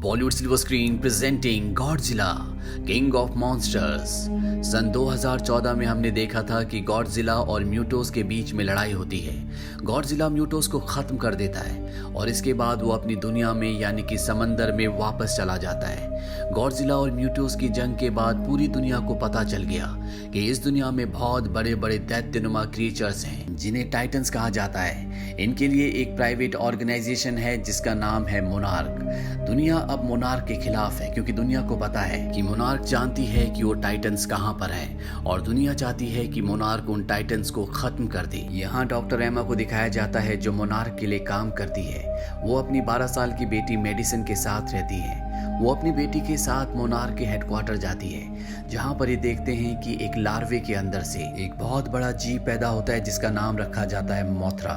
Bollywood silver screen presenting Godzilla king of monsters. सन 2014 में हमने देखा था कि गॉडजिला और म्यूटोस के बीच में लड़ाई होती है। गॉडजिला म्यूटोस को खत्म कर देता है और इसके बाद वो अपनी दुनिया में यानी कि समंदर में वापस चला जाता है। गॉडजिला और म्यूटोस की जंग के बाद पूरी दुनिया को पता चल गया कि इस दुनिया में बहुत बड़े बड़े दैत्यनुमा क्रिएचर्स हैं जिन्हें टाइटन्स कहा जाता है। इनके लिए एक प्राइवेट ऑर्गेनाइजेशन है जिसका नाम है मोनार्क। दुनिया अब मोनार्क के खिलाफ है क्योंकि दुनिया को पता है कि मोनार्क जानती है कि वो टाइटन्स कहां पर हैं और दुनिया चाहती है कि मोनार्क उन टाइटन्स को खत्म कर दे। यहाँ डॉक्टर एमा को दिखाया जाता है जो मोनार्क के लिए काम करती है। वो अपनी 12 साल की बेटी मेडिसन के साथ रहती है। वो अपनी बेटी के साथ मोनार्क के हेडक्वार्टर जाती है जहां पर ये देखते हैं कि एक लार्वे के अंदर से एक बहुत बड़ा जीव पैदा होता है जिसका नाम रखा जाता है मोथरा।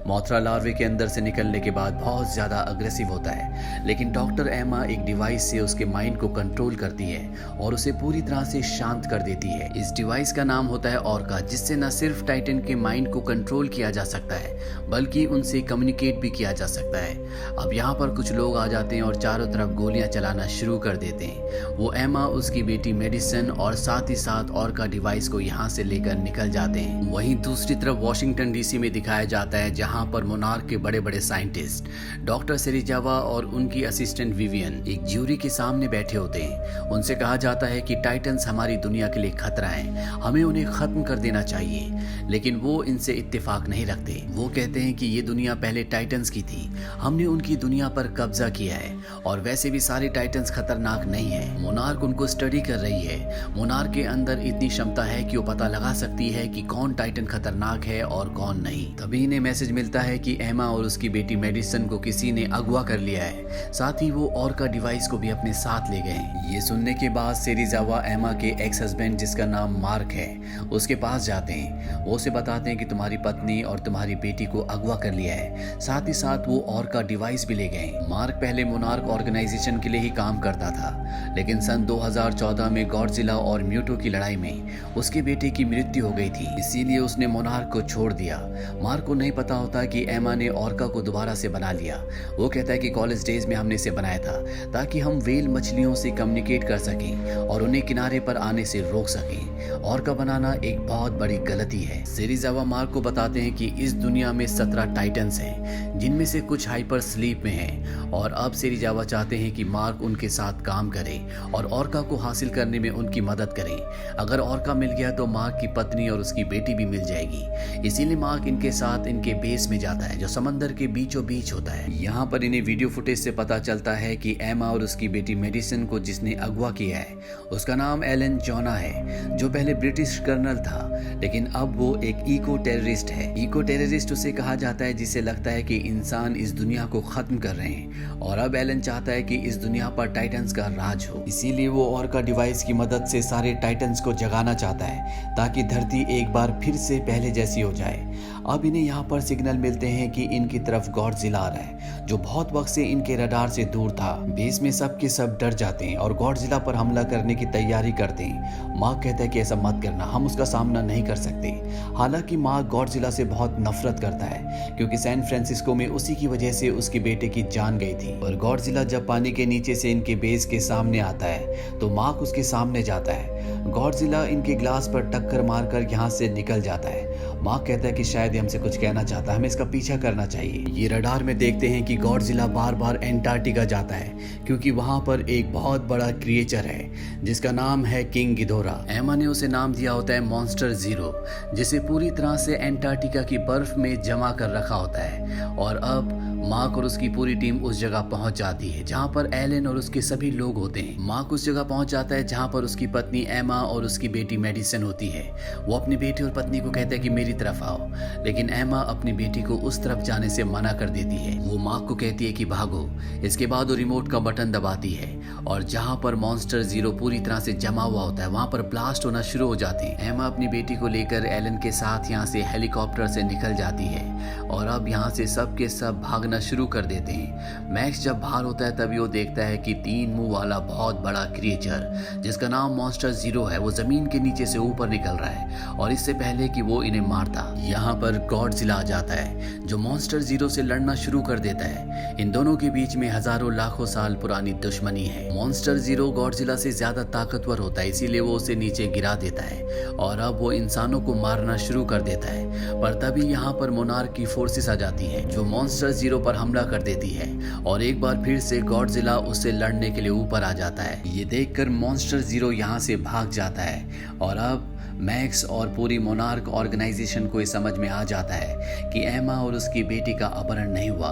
मोथरा लार्वे के अंदर से निकलने के बाद बहुत ज्यादा अग्रेसिव होता है, लेकिन डॉक्टर एमा एक डिवाइस से उसके माइंड को कंट्रोल करती है और उसे पूरी तरह से शांत कर देती है। इस डिवाइस का नाम होता है ऑर्का, जिससे न सिर्फ टाइटन के माइंड को कंट्रोल किया जा सकता है बल्कि उनसे कम्युनिकेट भी किया जा सकता है। अब यहाँ पर कुछ लोग आ जाते हैं और चारों तरफ गोलियां चलाना शुरू कर देते हैं। वो एमा, उसकी बेटी मेडिसन और साथ ही साथ ऑर्का डिवाइस को यहाँ से लेकर निकल जाते हैं। वहीं दूसरी तरफ वाशिंगटन डीसी में दिखाया जाता है जहाँ पर मोनार्क के बड़े बड़े साइंटिस्ट डॉक्टर सेरिजावा और उनकी असिस्टेंट विवियन एक ज्यूरी के सामने बैठे होते हैं। उनसे कहा जाता है कि टाइटन्स हमारी दुनिया के लिए खतरा है, हमें उन्हें खत्म कर देना चाहिए, लेकिन वो इनसे इत्तेफाक नहीं रखते। वो कहते हैं कि ये दुनिया पहले टाइटन्स की थी, हमने उनकी दुनिया पर कब्जा किया है और वैसे भी सारे टाइटन्स खतरनाक नहीं है। मोनार्क उनको स्टडी कर रही है। मोनार्क के अंदर इतनी क्षमता है कि वो पता लगा सकती है कि कौन टाइटन खतरनाक है और कौन नहीं। तभी इन्हें मैसेज मिलता है कि एमा और उसकी बेटी मेडिसन को किसी ने अगवा कर लिया है, साथ ही वो ऑर्का डिवाइस को भी अपने साथ ले गए। ये सुनने के बाद सेरिजावा एमा के एक्स हस्बैंड जिसका नाम मार्क है उसके पास जाते हैं। वो उसे बताते हैं कि तुम्हारी पत्नी और तुम्हारी बेटी को अगवा कर लिया है, साथ ही साथ वो ऑर्का डिवाइस भी ले गए। मार्क पहले मोनार्क ऑर्गेनाइजेशन के लिए ही काम करता था, लेकिन सन 2014 में गॉडजिला और म्यूटो की लड़ाई में उसके बेटे की मृत्यु हो गई थी, इसीलिए उसने मोनार्क को छोड़ दिया। मार्क को नहीं पता होता कि एमा ने ऑर्का को दोबारा से बना लिया। वो कहता है कि कॉलेज डेज में हमने इसे बनाया था ताकि हम व्हेल मछलियों से कम्युनिकेट कर सकें और उन्हें किनारे पर आने से रोक सकें। ऑर्का बनाना एक बहुत बड़ी गलती है। सेरिजावा मार्क को बताते हैं कि इस दुनिया में 17 टाइटन्स हैं जिनमें से कुछ हाइपर स्लीप में हैं और अब सेरिजावा चाहते हैं कि मार्क उनके साथ काम करे और ऑर्का को हासिल करने में उनकी मदद करे। अगर ऑर्का मिल गया तो मार्क की पत्नी और उसकी बेटी भी मिल जाएगी, इसीलिए मार्क इनके साथ इनके बेस में जाता है जो समंदर के बीचों बीच होता है। यहाँ पर इन्हें वीडियो फुटेज से पता चलता है कि एमा और उसकी बेटी मेडिसन को जिसने अगवा किया है उसका नाम एलन जोना है, जो पहले ब्रिटिश कर्नल था लेकिन अब वो एक इको टेररिस्ट है। इको टेररिस्ट उसे कहा जाता है जिसे लगता है कि इंसान इस दुनिया को खत्म कर रहे हैं और अब एलन चाहता है कि इस दुनिया पर टाइटन्स का राज हो। इसीलिए वो ऑर्का डिवाइस की मदद से सारे टाइटन्स को जगाना चाहता है ताकि धरती एक बार फिर से पहले जैसी हो जाए। अब इन्हें यहाँ पर सिग्नल मिलते हैं कि इनकी तरफ गॉडजिला आ रहा है जो बहुत वक्त से इनके रडार से दूर था। बेस में सब के सब डर जाते हैं और गॉडजिला पर हमला करने की तैयारी करते हैं। मार्क कहता है कि ऐसा मत करना, हम उसका सामना नहीं कर सकते। हालांकि मार्क गॉडजिला से बहुत नफरत करता है क्योंकि सैन फ्रांसिस्को में उसी की वजह से उसके बेटे की जान गई थी। और गॉडजिला जब पानी के नीचे से इनके बेस के सामने आता है तो मार्क उसके सामने जाता है। गॉडजिला इनके ग्लास पर टक्कर मारकर यहाँ से निकल जाता है। मार्क कहता है कि शायद ये हमसे कुछ कहना चाहता है, हमें इसका पीछा करना चाहिए। ये रडार में देखते हैं कि गॉडजिला बार बार एंटार्क्टिका जाता है क्योंकि वहां पर एक बहुत बड़ा क्रिएचर है जिसका नाम है किंग गिदोरा। एमा ने उसे नाम दिया होता है मॉन्स्टर जीरो, जिसे पूरी तरह से एंटार्क्टिका की बर्फ में जमा कर रखा होता है। और अब मार्क और उसकी पूरी टीम उस जगह पहुंच जाती है जहां पर एलन और उसके सभी लोग होते हैं। मार्क उस जगह पहुंच जाता है जहां पर उसकी पत्नी एमा और उसकी बेटी मेडिसन होती है। वो अपनी बेटी और पत्नी को कहता है कि मेरी तरफ आओ, लेकिन एमा अपनी बेटी को उस तरफ जाने से मना कर देती है। वो मार्क को कहती है कि भागो। इसके बाद वो रिमोट का बटन दबाती है और जहाँ पर मॉन्स्टर जीरो पूरी तरह से जमा हुआ होता है वहाँ पर ब्लास्ट होना शुरू हो जाते हैं। एमा अपनी बेटी को लेकर एलन के साथ यहाँ से हेलीकॉप्टर से निकल जाती है और अब यहाँ से सब के सब भागना शुरू कर देते हैं। मैक्स जब बाहर होता है तभी वो देखता है कि 3 मुंह वाला बहुत बड़ा क्रिएचर जिसका नाम मॉन्स्टर जीरो है वो जमीन के नीचे से ऊपर निकल रहा है और इससे पहले कि वो इन्हें मारता यहाँ पर गॉडजिला आ जाता है जो मॉन्स्टर जीरो से लड़ना शुरू कर देता है। इन दोनों के बीच में हजारों लाखों साल पुरानी दुश्मनी है। मॉन्स्टर जीरो गॉडजिला से ज्यादा ताकतवर होता है इसीलिए वो उसे नीचे गिरा देता है और अब वो इंसानों को मारना शुरू कर देता है। पर तभी यहाँ पर मोनार्क की फोर्सेस आ जाती है जो मॉन्स्टर जीरो पर हमला कर देती है और एक बार फिर से गॉडजिला उससे लड़ने के लिए ऊपर आ जाता है। ये देखकर मॉन्स्टर जीरो यहाँ से भाग जाता है और अब मैक्स और पूरी मोनार्क ऑर्गेनाइजेशन को ये समझ में आ जाता है कि एमा और उसकी बेटी का अपहरण नहीं हुआ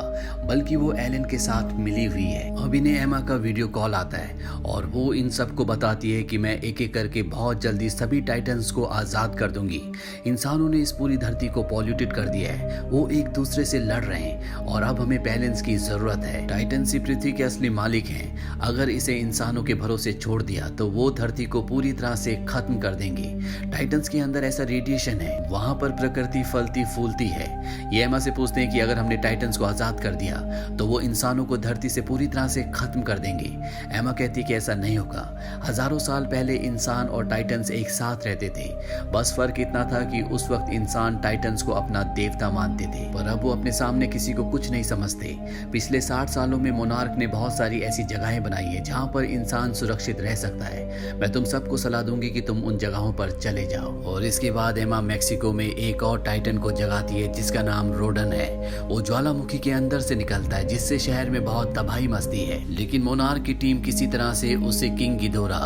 बल्कि वो एलन के साथ मिली हुई है। अब इन्हें एमा का वीडियो कॉल आता है और वो इन सबको बताती है कि मैं एक एक करके बहुत जल्दी सभी टाइटन्स को आज़ाद कर दूंगी। इंसानों ने इस पूरी धरती को पॉल्यूटेड कर दिया है, वो एक दूसरे से लड़ रहे हैं और अब हमें बैलेंस की जरूरत है। टाइटन्स पृथ्वी के असली मालिक हैं, अगर इसे इंसानों के भरोसे छोड़ दिया तो वो धरती को पूरी तरह से खत्म कर देंगे। टाइटन्स के अंदर ऐसा रेडिएशन है वहां पर प्रकृति फलती फूलती है। ये एमा से पूछते हैं कि अगर हमने टाइटन्स को आजाद कर दिया तो वो इंसानों को धरती से पूरी तरह से खत्म कर देंगे। एमा कहती कि ऐसा नहीं होगा, हजारों साल पहले इंसान और टाइटन्स एक साथ रहते थे, बस फर्क इतना था कि उस वक्त इंसान टाइटन्स को अपना देवता मानते थे पर अब वो अपने सामने किसी को कुछ नहीं समझते। पिछले 60 सालों में मोनार्क ने बहुत सारी ऐसी जगहें बनाई है जहाँ पर इंसान सुरक्षित रह सकता है। मैं तुम सबको सलाह दूंगी कि तुम उन जगहों पर चले जाओ। और इसके बाद एमा मैक्सिको में एक और टाइटन को जगाती है जिसका नाम रोडन है। वो ज्वालामुखी के अंदर से निकलता है जिससे शहर में बहुत तबाही मचती है, लेकिन मोनार्क की टीम किसी तरह से उसे किंग गिदोरा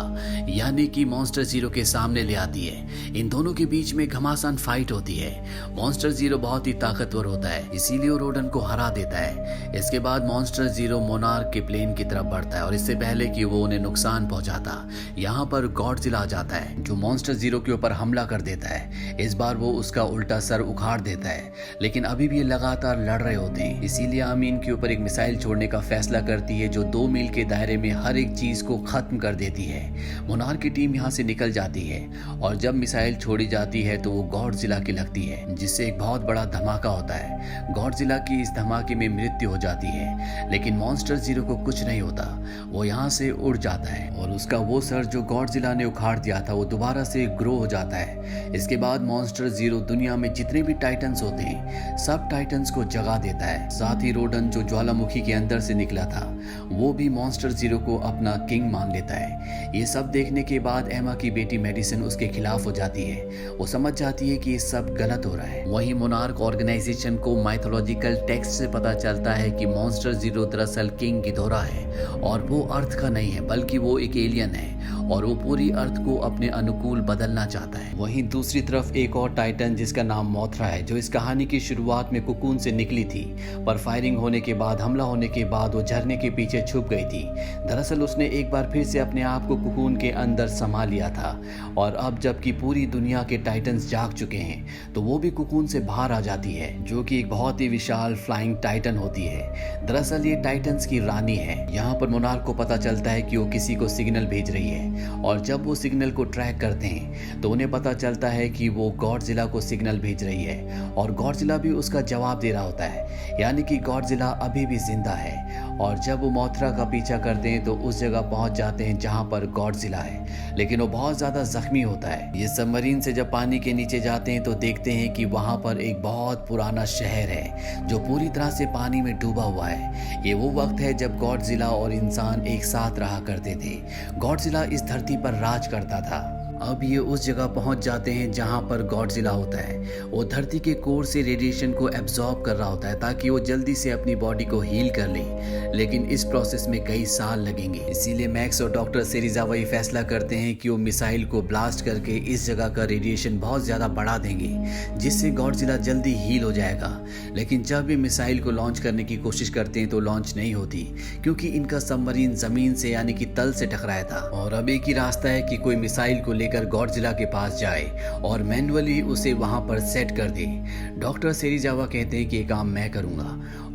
यानी कि मॉन्स्टर जीरो के सामने ले आती है। इन दोनों के बीच में घमासान फाइट होती है। मॉन्स्टर जीरो बहुत ही ताकतवर होता है इसीलिए वो रोडन को हरा देता है। इसके बाद मॉन्स्टर जीरो मोनार्क के प्लेन की तरफ बढ़ता है और इससे पहले कि वो उन्हें नुकसान पहुंचाता यहाँ पर गॉडजिला आ जाता है जो मॉन्स्टर जीरो के ऊपर हमला कर देता है। इस बार वो उसका उल्टा सर उखाड़ देता है, लेकिन अभी भी ये लगातार लड़ रहे होते हैं। इसीलिए आमीन के ऊपर एक मिसाइल छोड़ने का फैसला करती है जो 2 मील के दायरे में हर एक चीज को खत्म कर देती है। मोनार्क की टीम यहाँ से निकल जाती है और जब मिसाइल छोड़ी जाती है तो वो गॉडजिला की लगती है जिससे एक बहुत बड़ा धमाका होता है। गॉडजिला की इस धमाके में मृत्यु हो जाती है, लेकिन मॉन्स्टर जीरो को कुछ नहीं होता, वो यहाँ से उड़ जाता है और उसका वो सर जो गॉडजिला ने उखाड़ दिया था वो दोबारा से ग्रो हो जाता है। इसके बाद मॉन्स्टर जीरो दुनिया में जितने भी टाइटन्स होते हैं सब टाइटन्स को जगा देता है। साथ ही रोडन जो ज्वालामुखी के अंदर से निकला था वो भी मॉन्स्टर जीरो को अपना किंग मान लेता है। ये सब देखने के बाद एमा की बेटी मेडिसिन उसके खिलाफ हो जाती है। वो समझ जाती है कि ये सब गलत हो रहा है। वहीं मोनार्क ऑर्गेनाइजेशन को माइथोलॉजिकल टेक्स्ट से पता चलता है कि मॉन्स्टर जीरो दरअसल किंग गिदोरा है और वो अर्थ का नहीं है बल्कि वो एक एलियन है और वो पूरी अर्थ को अपने अनुकूल बदलना चाहता है। वहीं दूसरी तरफ एक और टाइटन जिसका नाम मोथरा है जो इस कहानी की शुरुआत में कुकून से निकली थी पर फायरिंग होने के बाद हमला होने के बाद वो झरने के पीछे छुप गई थी। दरअसल उसने एक बार फिर से अपने आप को कुकून के अंदर समा लिया था और अब जबकि पूरी दुनिया के टाइटन्स जाग चुके हैं तो वो भी कुकून से बाहर आ जाती है जो कि एक बहुत ही विशाल फ्लाइंग टाइटन होती है। दरअसल ये टाइटन्स की रानी है। यहाँ पर मोनार्क को पता चलता है कि वो किसी को सिग्नल भेज रही है और जब वो सिग्नल को ट्रैक करते हैं तो उन्हें पता चलता है कि वो गॉडजिला को सिग्नल भेज रही है और गॉडजिला भी उसका जवाब दे रहा होता है, यानी कि गॉडजिला अभी भी जिंदा है। और जब वो मोथरा का पीछा करते हैं तो उस जगह पहुंच जाते हैं जहां पर गॉडजिला है, लेकिन वो बहुत ज्यादा जख्मी होता है। ये सबमरीन से जब पानी के नीचे जाते हैं तो देखते हैं कि वहां पर एक बहुत पुराना शहर है जो पूरी तरह से पानी में डूबा हुआ है। ये वो वक्त है जब गॉडजिला और इंसान एक साथ रहा करते थे। गॉडजिला इस धरती पर राज करता था। अब ये उस जगह पहुंच जाते हैं जहां पर गॉडजिला होता है। वो धरती के कोर से रेडिएशन को एब्जॉर्ब कर रहा होता है ताकि वो जल्दी से अपनी बॉडी को हील कर ले, लेकिन इस प्रोसेस में कई साल लगेंगे। इसीलिए मैक्स और डॉक्टर सेरिज़ावा ये फैसला करते हैं कि वो मिसाइल को ब्लास्ट करके इस जगह का रेडिएशन बहुत ज़्यादा बढ़ा देंगे जिससे गॉडजिला जल्दी हील हो जाएगा। लेकिन जब ये मिसाइल को लॉन्च करने की कोशिश करते हैं तो लॉन्च नहीं होती क्योंकि इनका सबमरीन ज़मीन से यानी कि तल से टकराया था और अब एक ही रास्ता है कि कोई मिसाइल को लेकर गॉडजिला के पास जाए और मैन्युअली उसे वहां पर सेट कर दे। डॉक्टर सेरिजावा कहते हैं कि ये काम मैं करूंगा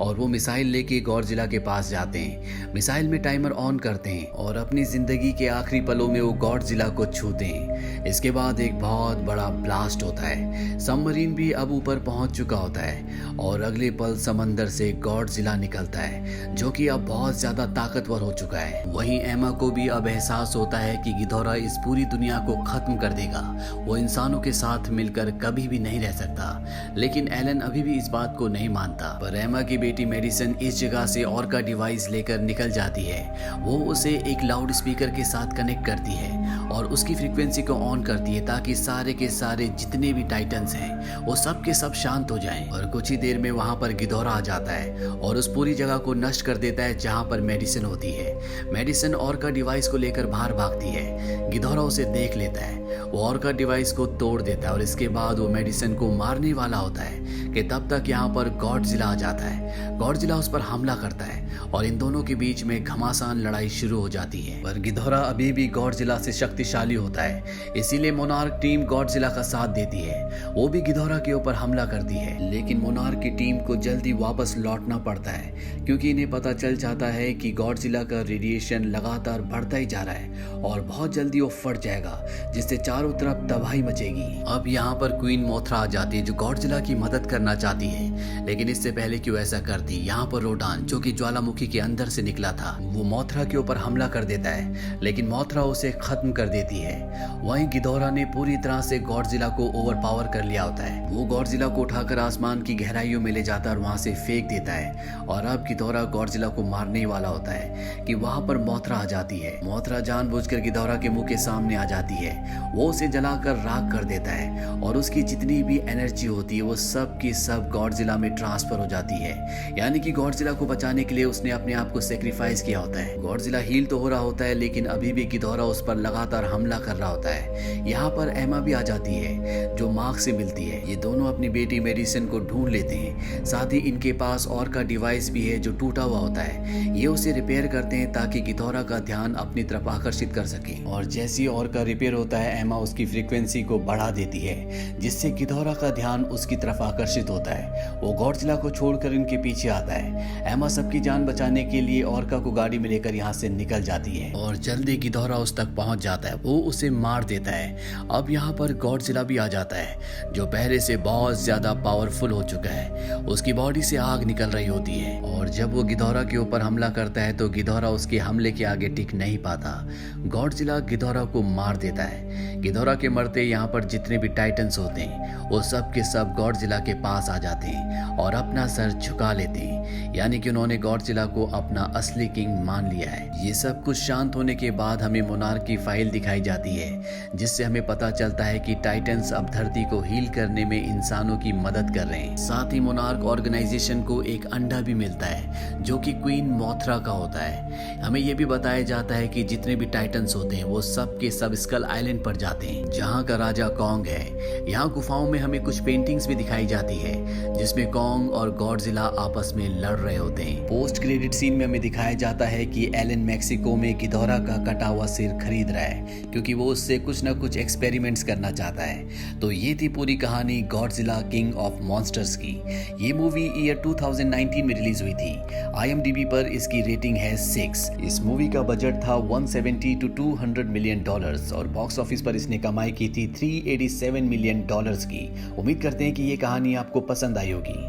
और वो मिसाइल लेके गॉडजिला के पास जाते हैं। मिसाइल में टाइमर ऑन करते हैं और अपनी जिंदगी के आखिरी पलों में वो गॉडजिला को छूते हैं। इसके बाद एक बहुत बड़ा ब्लास्ट होता है। सबमरीन भी अब ऊपर पहुंच चुका होता है और अगले पल समंदर से गॉडजिला निकलता है जो कि अब बहुत ज्यादा ताकतवर हो चुका है। वहीं एमा को भी अब एहसास होता है कि गिदोरा इस पूरी दुनिया को खत्म कर देगा। वो इंसानों के साथ मिलकर कभी भी नहीं रह सकता। लेकिन एलन अभी भी इस बात को नहीं मानता। पर एमा की बेटी मेडिसन इस जगह से और का डिवाइस लेकर निकल जाती है। वो उसे एक लाउड स्पीकर के साथ कनेक्ट करती है और उसकी फ्रीक्वेंसी को ऑन करती है ताकि सारे के सारे जितने भी टाइटन्स हैं वो सब के सब शांत हो जाएं। और कुछ ही देर में वहां पर गिदोरा आ जाता है और उस पूरी जगह को नष्ट कर देता है जहां पर मेडिसिन होती है। मेडिसिन और का डिवाइस को लेकर बाहर भागती है। गिदोरा उसे देख लेता है। वो और का डिवाइस को तोड़ देता है और इसके बाद वो मेडिसिन को मारने वाला होता है कि तब तक यहाँ पर गॉडजिला आ जाता है। गॉडजिला उस पर हमला करता है और इन दोनों के बीच में घमासान लड़ाई शुरू हो जाती है। पर गिदोरा अभी भी गॉडजिला से शक्तिशाली होता है, इसीलिए मोनार्क टीम गॉडजिला का साथ देती है। वो भी गिदोरा के ऊपर हमला करती है, लेकिन मोनार्क की टीम को जल्दी वापस लौटना पड़ता है क्योंकि इन्हें पता चल जाता है कि गॉडजिला का रेडिएशन लगातार बढ़ता ही जा रहा है और बहुत जल्दी वो फट जाएगा जिससे चारों तरफ तबाही मचेगी। अब यहाँ पर क्वीन मोथरा आ जाती है जो गॉडजिला की मदद करना चाहती है, लेकिन इससे पहले कि वो ऐसा करती, यहाँ पर रोडान जो कि ज्वालामुखी के अंदर से निकला था वो मोथरा के ऊपर हमला कर देता है, लेकिन मोथरा उसे खत्म कर देती है। वहीं गिदोरा ने पूरी तरह से गॉडजिला को ओवरपावर कर लिया होता है। वो गॉडजिला को उठाकर आसमान की गहराइयों में ले जाता है और वहां से फेंक देता है और अब गिदोरा गॉडजिला को मारने वाला होता है कि वहां पर मोथरा आ जाती है। मोथरा जानबूझकर गिदोरा के मुंह के सामने आ जाती है। वो उसे जलाकर राख कर देता है और उसकी जितनी भी एनर्जी होती है वो सब की सब गॉडजिला में ट्रांसफर हो जाती है। यानी कि गॉडजिला को बचाने के लिए उसने अपने आप को सेक्रीफाइस किया होता है। गॉडजिला हील तो हो रहा होता है लेकिन अभी भी गिदोरा उस पर लगातार हमला कर रहा होता है। यहाँ पर एमा भी आ जाती है जो मार्क से मिलती है। ये दोनों अपनी बेटी मेडिसिन को ढूंढ लेते हैं। साथ ही इनके पास और का डिवाइस भी है जो टूटा हुआ होता है। ये उसे रिपेयर करते हैं ताकि गिदोरा का ध्यान अपनी तरफ आकर्षित कर सके। और जैसे ही और का रिपेयर होता है एमा उसकी फ्रीक्वेंसी को बढ़ा देती है जिससे गिदोरा का ध्यान उसकी तरफ आकर्षित होता है। वो गॉडजिला को छोड़कर इनके पीछे आता है। एमा सबकी जान बचाने के लिए ऑर्का को गाड़ी में लेकर यहाँ से निकल जाती है और जल्दी गिदोरा उस तक पहुंच जाता है। वो उसे मार देता है। अब यहाँ पर गॉडजिला भी आ जाता है जो पहले से बहुत ज्यादा पावरफुल हो चुका है। उसकी बॉडी से आग निकल रही होती है और जब वो गिदोरा के ऊपर हमला करता है तो गिदोरा उसके हमले के आगे टिक नहीं पाता। गॉडजिला गिदोरा को मार देता है। गिदोरा के मरते यहाँ पर जितने भी टाइटन्स होते हैं वो सब के सब गॉडजिला के पास आ जाते हैं और अपना सर झुका लेते हैं, यानी कि उन्होंने गॉडजिला को अपना असली किंग मान लिया है। ये सब कुछ शांत होने के बाद हमें मोनार्क की फाइल दिखाई जाती है जिससे हमें पता चलता है कि टाइटन्स अब धरती को हील करने में इंसानों की मदद कर रहे हैं। साथ ही मोनार्क ऑर्गेनाइजेशन को एक अंडा भी मिलता है जो कि क्वीन मोथरा का होता है। हमें यह भी बताया जाता है कि जितने भी टाइटन्स होते हैं वो सब के सब स्कल आइलैंड पर जाते हैं जहाँ का राजा कॉन्ग है। यहाँ गुफाओं में हमें कुछ पेंटिंग्स भी दिखाई जाती है जिसमें कॉन्ग और गॉडजिला आपस में लड़ रहे होते हैं। पोस्ट क्रेडिट सीन में हमें दिखाया जाता है कि एलन मैक्सिको में गिदोरा का कटा हुआ सिर खरीद रहा है क्योंकि वो उससे कुछ ना कुछ एक्सपेरिमेंट्स करना चाहता है। तो ये थी पूरी कहानी गॉडजिला किंग ऑफ मॉन्स्टर्स की। ये मूवी ईयर 2019 में रिलीज हुई थी। IMDb पर इसकी रेटिंग है 6। इस मूवी का बजट था 170 to 200 मिलियन डॉलर्स और बॉक्स ऑफिस पर इसने कमाई की थी 387 मिलियन डॉलर्स की। उम्मीद करते हैं कि ये कहानी आपको पसंद आई होगी।